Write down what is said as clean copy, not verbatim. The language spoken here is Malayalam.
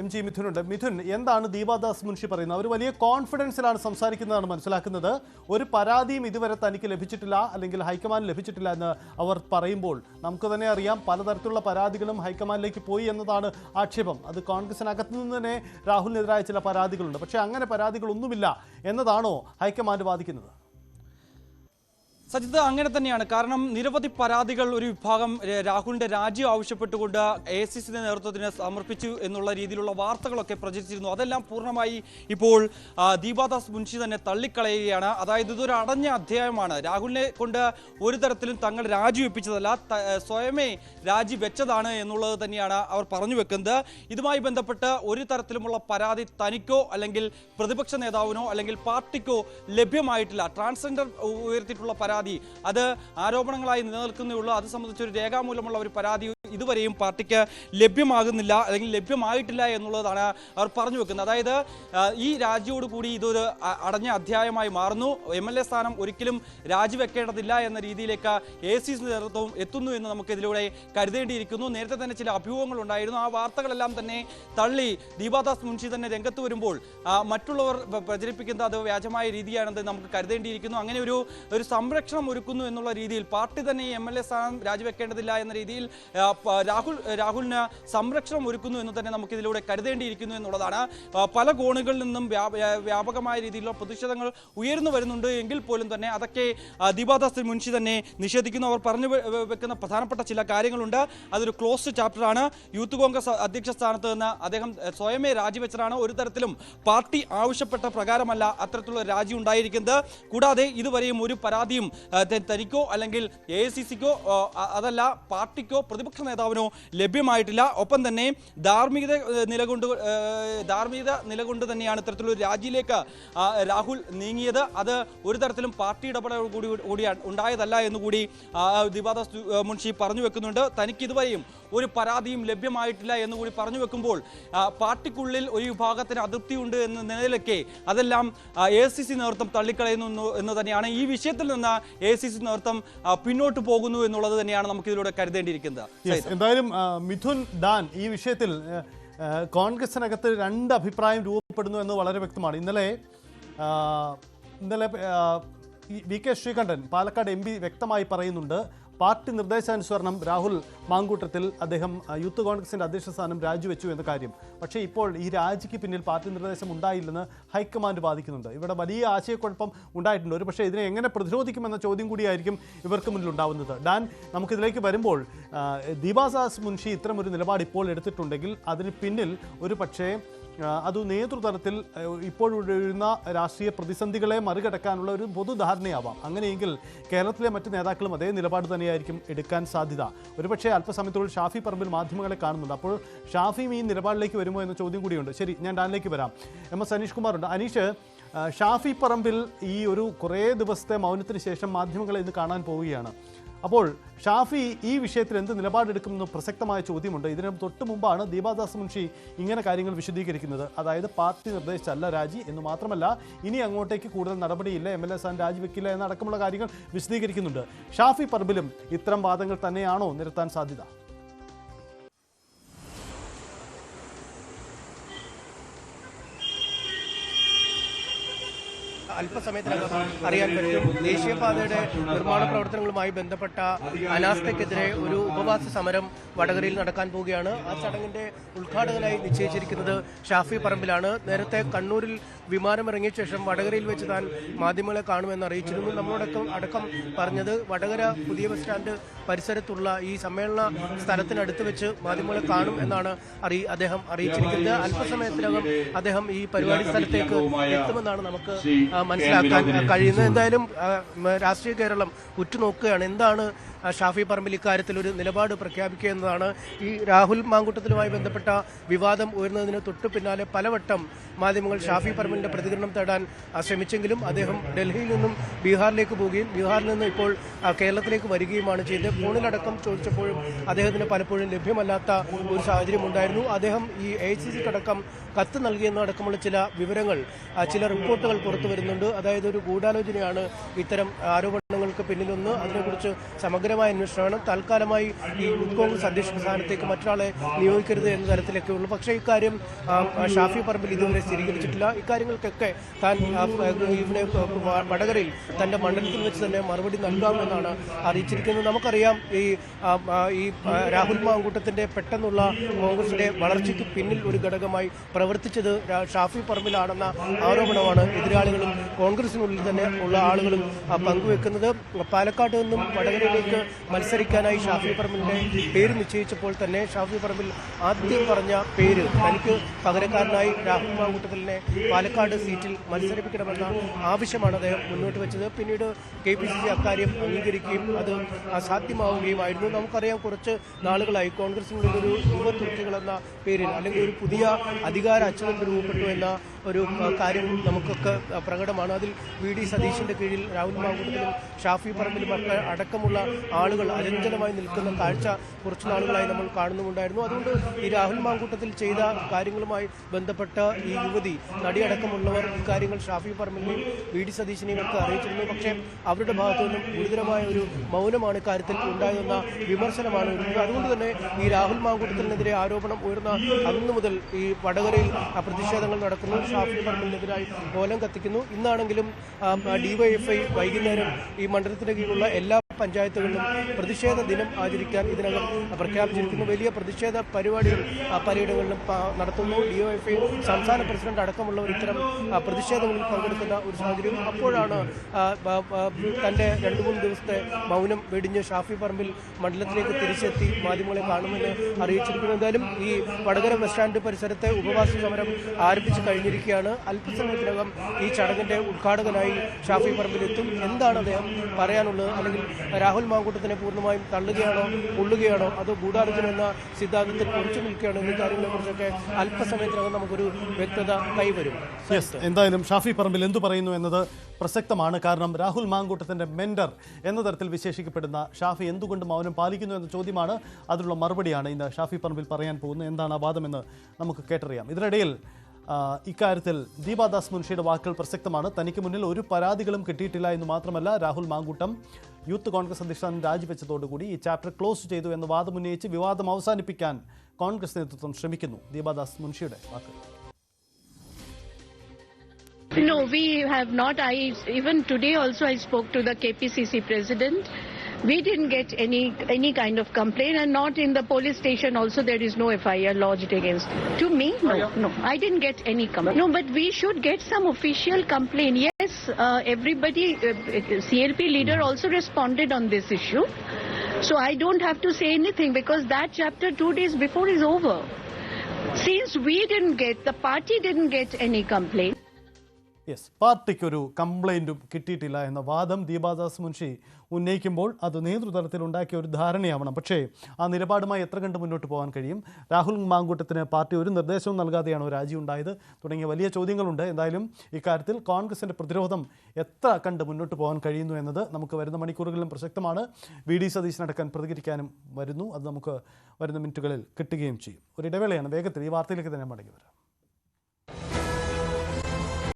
M G മിഥുനുണ്ട്. മിഥുൻ, എന്താണ് ദീപാദാസ് മുൻഷി പറയുന്നത്? അവർ വലിയ കോൺഫിഡൻസിലാണ് സംസാരിക്കുന്നതാണ് മനസ്സിലാക്കുന്നത്. ഒരു പരാതിയും ഇതുവരെ തനിക്ക് ലഭിച്ചിട്ടില്ല, അല്ലെങ്കിൽ ഹൈക്കമാൻഡ് ലഭിച്ചിട്ടില്ല എന്ന് അവർ പറയുമ്പോൾ നമുക്ക് തന്നെ അറിയാം പലതരത്തിലുള്ള പരാതികളും ഹൈക്കമാൻഡിലേക്ക് പോയി എന്നതാണ് ആക്ഷേപം. അത് കോൺഗ്രസിനകത്ത് നിന്ന് തന്നെ രാഹുലിനെതിരായ ചില പരാതികളുണ്ട്. പക്ഷേ അങ്ങനെ പരാതികളൊന്നുമില്ല എന്നതാണോ ഹൈക്കമാൻഡ് വാദിക്കുന്നത്? സജിത്ത്, അങ്ങനെ തന്നെയാണ്. കാരണം നിരവധി പരാതികൾ ഒരു വിഭാഗം രാഹുലിന്റെ രാജി ആവശ്യപ്പെട്ടുകൊണ്ട് AICC നേതൃത്വത്തിന് സമർപ്പിച്ചു എന്നുള്ള രീതിയിലുള്ള വാർത്തകളൊക്കെ പ്രചരിച്ചിരുന്നു. അതെല്ലാം പൂർണ്ണമായി ഇപ്പോൾ ദീപാദാസ് മുൻഷി തന്നെ തള്ളിക്കളയുകയാണ്. അതായത് ഇതൊരു അടഞ്ഞ അധ്യായമാണ്. രാഹുലിനെ കൊണ്ട് ഒരു തരത്തിലും തങ്ങൾ രാജിവെപ്പിച്ചതല്ല, സ്വയമേ രാജിവെച്ചതാണ് എന്നുള്ളത് തന്നെയാണ് അവർ പറഞ്ഞു വെക്കുന്നത്. ഇതുമായി ബന്ധപ്പെട്ട് ഒരു തരത്തിലുമുള്ള പരാതി തനിക്കോ അല്ലെങ്കിൽ പ്രതിപക്ഷ നേതാവിനോ അല്ലെങ്കിൽ പാർട്ടിക്കോ ലഭ്യമായിട്ടില്ല. ട്രാൻസ്ജെൻഡർ ഉയർത്തിയിട്ടുള്ള പരാതി അത് ആരോപണങ്ങളായി നിലനിൽക്കുന്നേ. അത് സംബന്ധിച്ചൊരു രേഖാമൂലമുള്ള ഒരു പരാതി ഇതുവരെയും പാർട്ടിക്ക് ലഭ്യമാകുന്നില്ല അല്ലെങ്കിൽ ലഭ്യമായിട്ടില്ല എന്നുള്ളതാണ് അവർ പറഞ്ഞു വെക്കുന്നത്. അതായത് ഈ രാജിയോടുകൂടി ഇതൊരു അടഞ്ഞ അധ്യായമായി മാറുന്നു. MLA സ്ഥാനം ഒരിക്കലും രാജിവെക്കേണ്ടതില്ല എന്ന രീതിയിലേക്ക് AICC നേതൃത്വവും എത്തുന്നു എന്ന് നമുക്ക് ഇതിലൂടെ കരുതേണ്ടിയിരിക്കുന്നു. നേരത്തെ തന്നെ ചില അഭ്യൂഹങ്ങൾ ഉണ്ടായിരുന്നു. ആ വാർത്തകളെല്ലാം തന്നെ തള്ളി ദീപാദാസ് മുൻഷി തന്നെ രംഗത്ത് വരുമ്പോൾ മറ്റുള്ളവർ പ്രചരിപ്പിക്കുന്നത് അത് വ്യാജമായ രീതിയാണെന്ന് നമുക്ക് കരുതേണ്ടിയിരിക്കുന്നു. അങ്ങനെ ഒരു സംരക്ഷണം ഒരുക്കുന്നു എന്നുള്ള രീതിയിൽ പാർട്ടി തന്നെ ഈ MLA സ്ഥാനം രാജിവെക്കേണ്ടതില്ല എന്ന രീതിയിൽ രാഹുലിന് സംരക്ഷണം ഒരുക്കുന്നു എന്ന് തന്നെ നമുക്ക് ഇതിലൂടെ കരുതേണ്ടിയിരിക്കുന്നു എന്നുള്ളതാണ്. പല കോണുകളിൽ നിന്നും വ്യാപകമായ രീതിയിലുള്ള പ്രതിഷേധങ്ങൾ ഉയർന്നു വരുന്നുണ്ട് എങ്കിൽ പോലും തന്നെ അതൊക്കെ ദീപാദാസ് മുൻഷി തന്നെ നിഷേധിക്കുന്നു. അവർ പറഞ്ഞു വെക്കുന്ന പ്രധാനപ്പെട്ട ചില കാര്യങ്ങളുണ്ട്. അതൊരു ക്ലോസ്ഡ് ചാപ്റ്ററാണ്. യൂത്ത് കോൺഗ്രസ് അധ്യക്ഷ സ്ഥാനത്ത് നിന്ന് അദ്ദേഹം സ്വയമേ രാജിവെച്ചതാണ്. ഒരു തരത്തിലും പാർട്ടി ആവശ്യപ്പെട്ട പ്രകാരമല്ല അത്തരത്തിലുള്ള രാജി ഉണ്ടായിരിക്കുന്നത്. കൂടാതെ ഇതുവരെയും ഒരു പരാതിയും തനിക്കോ അല്ലെങ്കിൽ AICCക്കോ അതല്ല പാർട്ടിക്കോ പ്രതിപക്ഷ നേതാവിനോ ലഭ്യമായിട്ടില്ല. ഒപ്പം തന്നെ ധാർമ്മികത നിലകൊണ്ട് തന്നെയാണ് ഇത്തരത്തിലൊരു രാജിയിലേക്ക് രാഹുൽ നീങ്ങിയത്. അത് ഒരു തരത്തിലും പാർട്ടി ഇടപെടൽ കൂടി ഉണ്ടായതല്ല എന്നുകൂടി ദീപാദാസ് മുൻഷി പറഞ്ഞു വെക്കുന്നുണ്ട്. തനിക്ക് ഇതുവരെയും ഒരു പരാതിയും ലഭ്യമായിട്ടില്ല എന്നുകൂടി പറഞ്ഞു വെക്കുമ്പോൾ പാർട്ടിക്കുള്ളിൽ ഒരു വിഭാഗത്തിന് അതൃപ്തിയുണ്ട് എന്ന നിലയിലൊക്കെ അതെല്ലാം AICC നേതൃത്വം തള്ളിക്കളയുന്നു എന്ന് തന്നെയാണ്. ഈ വിഷയത്തിൽ നിന്ന് AICC നേതൃത്വം പിന്നോട്ട് പോകുന്നു എന്നുള്ളത് തന്നെയാണ് നമുക്ക് ഇതിലൂടെ കരുതേണ്ടിയിരിക്കുന്നത്. എന്തായാലും മിഥുൻ, ഡാൻ, ഈ വിഷയത്തിൽ കോൺഗ്രസിനകത്ത് രണ്ട് അഭിപ്രായം രൂപപ്പെടുന്നു എന്ന് വളരെ വ്യക്തമാണ്. ഇന്നലെ VK ശ്രീകണ്ഠൻ പാലക്കാട് MP വ്യക്തമായി പറയുന്നുണ്ട്, പാർട്ടി നിർദ്ദേശാനുസരണം രാഹുൽ മാങ്കൂട്ടത്തിൽ അദ്ദേഹം യൂത്ത് കോൺഗ്രസിൻ്റെ അധ്യക്ഷ സ്ഥാനം രാജിവെച്ചു എന്ന കാര്യം. പക്ഷേ ഇപ്പോൾ ഈ രാജിക്ക് പിന്നിൽ പാർട്ടി നിർദ്ദേശം ഉണ്ടായില്ലെന്ന് ഹൈക്കമാൻഡ് വാദിക്കുന്നുണ്ട്. ഇവിടെ വലിയ ആശയക്കുഴപ്പം ഉണ്ടായിട്ടുണ്ട്. ഒരു പക്ഷേ ഇതിനെ എങ്ങനെ പ്രതിരോധിക്കുമെന്ന ചോദ്യം കൂടിയായിരിക്കും ഇവർക്ക് മുന്നിൽ ഉണ്ടാവുന്നത്. ഡാൻ, നമുക്കിതിലേക്ക് വരുമ്പോൾ ദീപാദാസ് മുൻഷി ഇത്തരമൊരു നിലപാട് ഇപ്പോൾ എടുത്തിട്ടുണ്ടെങ്കിൽ അതിന് പിന്നിൽ ഒരു പക്ഷേ അത് നേതൃതലത്തിൽ ഇപ്പോഴുള്ള രാഷ്ട്രീയ പ്രതിസന്ധികളെ മറികടക്കാനുള്ള ഒരു പൊതുധാരണയാവാം. അങ്ങനെയെങ്കിൽ കേരളത്തിലെ മറ്റ് നേതാക്കളും അതേ നിലപാട് തന്നെയായിരിക്കും എടുക്കാൻ സാധ്യത. ഒരുപക്ഷേ അല്പസമയത്തോട് ഷാഫി പറമ്പിൽ മാധ്യമങ്ങളെ കാണുന്നുണ്ട്. അപ്പോൾ ഷാഫിയും ഈ നിലപാടിലേക്ക് വരുമോ എന്ന ചോദ്യം കൂടിയുണ്ട്. ശരി, ഞാൻ ഡാനിലേക്ക് വരാം. MS അനീഷ് കുമാറുണ്ട്. അനീഷ്, ഷാഫി പറമ്പിൽ ഈ ഒരു കുറേ ദിവസത്തെ മൗനത്തിന് ശേഷം മാധ്യമങ്ങളെ ഇന്ന് കാണാൻ പോവുകയാണ്. അപ്പോൾ ഷാഫി ഈ വിഷയത്തിൽ എന്ത് നിലപാടെടുക്കുമെന്ന് പ്രസക്തമായ ചോദ്യമുണ്ട്. ഇതിന് തൊട്ട് മുമ്പാണ് ദീപാദാസ് മുൻഷി ഇങ്ങനെ കാര്യങ്ങൾ വിശദീകരിക്കുന്നത്. അതായത് പാർട്ടി നിർദ്ദേശിച്ചല്ല രാജി എന്ന് മാത്രമല്ല, ഇനി അങ്ങോട്ടേക്ക് കൂടുതൽ നടപടിയില്ല, MLA സ്ഥാനം രാജിവെക്കില്ല എന്നടക്കമുള്ള കാര്യങ്ങൾ വിശദീകരിക്കുന്നുണ്ട്. ഷാഫി പറമ്പിലും ഇത്തരം വാദങ്ങൾ തന്നെയാണോ നിരത്താൻ സാധ്യത? അല്പസമയത്തിനകം അറിയാൻ പറ്റും. ദേശീയപാതയുടെ നിർമ്മാണ പ്രവർത്തനങ്ങളുമായി ബന്ധപ്പെട്ട അനാസ്ഥയ്ക്കെതിരെ ഒരു ഉപവാസ സമരം വടകരയിൽ നടക്കാൻ പോവുകയാണ്. ആ ചടങ്ങിന്റെ ഉദ്ഘാടകനായി നിശ്ചയിച്ചിരിക്കുന്നത് ഷാഫി പറമ്പിലാണ്. നേരത്തെ കണ്ണൂരിൽ വിമാനമിറങ്ങിയ ശേഷം വടകരയിൽ വെച്ച് താൻ മാധ്യമങ്ങളെ കാണുമെന്ന് അറിയിച്ചിരുന്നു. നമ്മളോടക്കം പറഞ്ഞത് വടകര പുതിയ ബസ് സ്റ്റാൻഡ് പരിസരത്തുള്ള ഈ സമ്മേളന സ്ഥലത്തിനടുത്ത് വെച്ച് മാധ്യമങ്ങളെ കാണും എന്നാണ് അദ്ദേഹം അറിയിച്ചിരിക്കുന്നത്. അല്പസമയത്തിനകം അദ്ദേഹം ഈ പരിപാടി സ്ഥലത്തേക്ക് എത്തുമെന്നാണ് നമുക്ക് മനസ്സിലാക്കാൻ കഴിയുന്നത്. എന്തായാലും രാഷ്ട്രീയ കേരളം ഉറ്റുനോക്കുകയാണ് എന്താണ് ഷാഫി പറമ്പിൽ ഇക്കാര്യത്തിൽ ഒരു നിലപാട് പ്രഖ്യാപിക്കുക എന്നതാണ്. ഈ രാഹുൽ മാങ്കൂട്ടത്തിലുമായി ബന്ധപ്പെട്ട വിവാദം ഉയർന്നതിന് തൊട്ടു പിന്നാലെ പലവട്ടം മാധ്യമങ്ങൾ ഷാഫി പറമ്പിലിന്റെ പ്രതികരണം തേടാൻ ശ്രമിച്ചെങ്കിലും അദ്ദേഹം ഡൽഹിയിൽ നിന്നും ബീഹാറിലേക്ക് പോവുകയും ബീഹാറിൽ നിന്ന് ഇപ്പോൾ കേരളത്തിലേക്ക് വരികയുമാണ് ചെയ്തത്. ഫോണിലടക്കം ചോദിച്ചപ്പോഴും അദ്ദേഹത്തിന് പലപ്പോഴും ലഭ്യമല്ലാത്ത ഒരു സാഹചര്യം ഉണ്ടായിരുന്നു. അദ്ദേഹം ഈ AICCക്കടക്കം കത്ത് നൽകിയെന്നടക്കമുള്ള ചില വിവരങ്ങൾ, ചില റിപ്പോർട്ടുകൾ പുറത്തു വരുന്നുണ്ട്. പറയുന്നുണ്ട്. അതായത് ഒരു ഗൂഢാലോചനയാണ് ഇത്തരം ആരോപണങ്ങൾക്ക് പിന്നിലൊന്ന്. അതിനെക്കുറിച്ച് സമഗ്രമായ അന്വേഷണം വേണം. തൽക്കാലമായി ഈ യൂത്ത് കോൺഗ്രസ് അധ്യക്ഷ സ്ഥാനത്തേക്ക് മറ്റൊരാളെ നിയോഗിക്കരുത് എന്ന തരത്തിലൊക്കെ ഉള്ളൂ. പക്ഷേ ഇക്കാര്യം ഷാഫി പറമ്പിൽ ഇതുവരെ സ്ഥിരീകരിച്ചിട്ടില്ല. ഇക്കാര്യങ്ങൾക്കൊക്കെ താൻ ഇവിടെ വടകരയിൽ തന്റെ മണ്ഡലത്തിൽ വെച്ച് തന്നെ മറുപടി നൽകാമെന്നാണ് അറിയിച്ചിരിക്കുന്നത്. നമുക്കറിയാം ഈ രാഹുൽ മാങ്കൂട്ടത്തിന്റെ പെട്ടെന്നുള്ള കോൺഗ്രസിന്റെ വളർച്ചയ്ക്ക് പിന്നിൽ ഒരു ഘടകമായി പ്രവർത്തിച്ചത് ഷാഫി പറമ്പിലാണെന്ന ആരോപണമാണ് എതിരാളികളും കോൺഗ്രസിനുള്ളിൽ തന്നെ ഉള്ള ആളുകളും പങ്കുവെക്കുന്നത്. പാലക്കാട് നിന്നും വടകരയിലേക്ക് മത്സരിക്കാനായി ഷാഫി പറമ്പിലിന്റെ പേര് നിശ്ചയിച്ചപ്പോൾ തന്നെ ഷാഫി പറമ്പിൽ ആദ്യം പറഞ്ഞ പേര് തനിക്ക് പകരക്കാരനായി രാഹുൽ മാങ്കൂട്ടത്തിലിനെ പാലക്കാട് സീറ്റിൽ മത്സരിപ്പിക്കണമെന്ന ആവശ്യമാണ് അദ്ദേഹം മുന്നോട്ട് വെച്ചത്. പിന്നീട് KPCC അക്കാര്യം അംഗീകരിക്കുകയും അത് സാധ്യമാവുകയുമായിരുന്നു. നമുക്കറിയാം കുറച്ച് നാളുകളായി കോൺഗ്രസിനുള്ളിൽ ഒരു യുവ തുർക്കികൾ എന്ന പേരിൽ അല്ലെങ്കിൽ ഒരു പുതിയ അധികാര അച്ചുതണ്ട് രൂപപ്പെട്ടു എന്ന ഒരു കാര്യം നമുക്കൊക്കെ പ്രകടമാണ്. അതിൽ VD സതീശിന്റെ കീഴിൽ രാഹുൽ മാങ്കൂട്ടത്തിലും ഷാഫി പറമ്പിലും അടക്കമുള്ള ആളുകൾ അചഞ്ചലമായി നിൽക്കുന്ന കാഴ്ച കുറച്ചു നാളുകളായി നമ്മൾ കാണുന്നുണ്ടായിരുന്നു. അതുകൊണ്ട് ഈ രാഹുൽ മാങ്കൂട്ടത്തിൽ ചെയ്ത കാര്യങ്ങളുമായി ബന്ധപ്പെട്ട ഈ യുവതി നടിയടക്കമുള്ളവർ ഇക്കാര്യങ്ങൾ ഷാഫി പറമ്പിലിനെയും VD സതീശിനെയും ഒക്കെ അറിയിച്ചിരുന്നു. പക്ഷേ അവരുടെ ഭാഗത്തു നിന്നും ഗുരുതരമായ ഒരു മൗനമാണ് ഇക്കാര്യത്തിൽ ഉണ്ടായതെന്ന വിമർശനമാണ് ഉയരുന്നത്. അതുകൊണ്ട് തന്നെ ഈ രാഹുൽ മാങ്കൂട്ടത്തിനെതിരെ ആരോപണം ഉയർന്ന അന്നു മുതൽ ഈ വടകരയിൽ പ്രതിഷേധങ്ങൾ നടക്കുന്നു. ഷാഫി പറമ്പിലിനെതിരായി കോലം കത്തിക്കുന്നു. ഇന്നാണെങ്കിലും DYFI വൈകുന്നേരം ഈ മണ്ഡലത്തിന് കീഴിലുള്ള എല്ലാ പഞ്ചായത്തുകളിലും പ്രതിഷേധ ദിനം ആചരിക്കാൻ ഇതിനകം പ്രഖ്യാപിച്ചിരിക്കുന്നു. വലിയ പ്രതിഷേധ പരിപാടികൾ പലയിടങ്ങളിലും നടത്തുന്നു. DYFI സംസ്ഥാന പ്രസിഡന്റ് അടക്കമുള്ളവർ ഇത്തരം പ്രതിഷേധങ്ങളിൽ പങ്കെടുക്കുന്ന ഒരു സാഹചര്യം. അപ്പോഴാണ് തന്റെ 2-3 ദിവസത്തെ മൗനം വെടിഞ്ഞ് ഷാഫി പറമ്പിൽ മണ്ഡലത്തിലേക്ക് തിരിച്ചെത്തി മാധ്യമങ്ങളെ കാണുമെന്ന് അറിയിച്ചിരിക്കുന്നു. എന്തായാലും ഈ വടകര ബസ് സ്റ്റാൻഡ് പരിസരത്തെ ഉപവാസ സമരം ആരംഭിച്ചു കഴിഞ്ഞിരിക്കുകയാണ്. അല്പസമയത്തിനകം ഈ ചടങ്ങിന്റെ ഉദ്ഘാടകനായി ഷാഫി പറമ്പിലെത്തും. എന്താണ് അദ്ദേഹം പറയാനുള്ളത്? അല്ലെങ്കിൽ രാഹുൽ മാങ്കൂട്ടത്തിനെ പൂർണ്ണമായും തള്ളുകയാണോ കൊള്ളുകയാണോ അതോ ഗൂഢാലോചന എന്ന സിദ്ധാന്തത്തിൽ ഉറച്ചു നിൽക്കുകയാണോ എന്നീ കാര്യങ്ങളെ കുറിച്ചൊക്കെ അല്പസമയത്തിനകം നമുക്കൊരു വ്യക്തത കൈവരും. എന്തായാലും ഷാഫി പറമ്പിൽ എന്തു പറയുന്നു എന്നത് പ്രസക്തമാണ്. കാരണം രാഹുൽ മാങ്കൂട്ടത്തിന്റെ മെന്റർ എന്ന തരത്തിൽ വിശേഷിക്കപ്പെടുന്ന ഷാഫി എന്തുകൊണ്ട് മൗനം പാലിക്കുന്നു എന്ന ചോദ്യമാണ്. അതിനുള്ള മറുപടിയാണ് ഇന്ന് ഷാഫി പറമ്പിൽ പറയാൻ പോകുന്നത്. എന്താണ് ആ വാദമെന്ന് നമുക്ക് കേട്ടറിയാം. ഇതിനിടയിൽ ഇക്കാര്യത്തിൽ ദീപാദാസ് മുൻഷിയുടെ വാക്കുകൾ പ്രസക്തമാണ്. തനിക്ക് മുന്നിൽ ഒരു പരാതികളും കിട്ടിയിട്ടില്ല എന്ന് മാത്രമല്ല, രാഹുൽ മാങ്കൂട്ടം യൂത്ത് കോൺഗ്രസ് അധ്യക്ഷൻ രാജിവെച്ചതോടുകൂടി ഈ ചാപ്റ്റർ ക്ലോസ് ചെയ്തു എന്ന് വാദമുന്നയിച്ച് വിവാദം അവസാനിപ്പിക്കാൻ കോൺഗ്രസ് നേതൃത്വം ശ്രമിക്കുന്നു. ദീപാദാസ് മുൻഷിയുടെ വാക്കുകൾ. No, we have not. Even today also I spoke to the KPCC president. We didn't get any kind of complaint, and not in the police station also there is no FIR lodged against. To me, no, I didn't get any complaint. No, but we should get some official complaint. Yes, everybody, CLP leader also responded on this issue. So I don't have to say anything because that chapter 2 days before is over. Since we didn't get, the party didn't get any complaint. പാർട്ടിക്കൊരു കംപ്ലൈൻറ്റും കിട്ടിയിട്ടില്ല എന്ന വാദം ദീപാദാസ് മുൻഷി ഉന്നയിക്കുമ്പോൾ അത് നേതൃതലത്തിൽ ഉണ്ടാക്കിയ ഒരു ധാരണയാവണം. പക്ഷേ ആ നിലപാടുമായി എത്ര കണ്ട് മുന്നോട്ട് പോകാൻ കഴിയും? രാഹുൽ മാങ്കൂട്ടത്തിന് പാർട്ടി ഒരു നിർദ്ദേശവും നൽകാതെയാണോ രാജി ഉണ്ടായത് തുടങ്ങിയ വലിയ ചോദ്യങ്ങളുണ്ട്. എന്തായാലും ഇക്കാര്യത്തിൽ കോൺഗ്രസിൻ്റെ പ്രതിരോധം എത്ര കണ്ട് മുന്നോട്ട് പോകാൻ കഴിയുന്നു എന്നത് നമുക്ക് വരുന്ന മണിക്കൂറുകളിലും പ്രസക്തമാണ്. VD സതീശനടക്കം പ്രതികരിക്കാനും വരുന്നു. അത് നമുക്ക് വരുന്ന മിനിറ്റുകളിൽ കിട്ടുകയും ചെയ്യും. ഒരു ഇടവേളയാണ്. വേഗത്തിൽ ഈ വാർത്തയിലേക്ക് തന്നെ മടങ്ങി വരാം.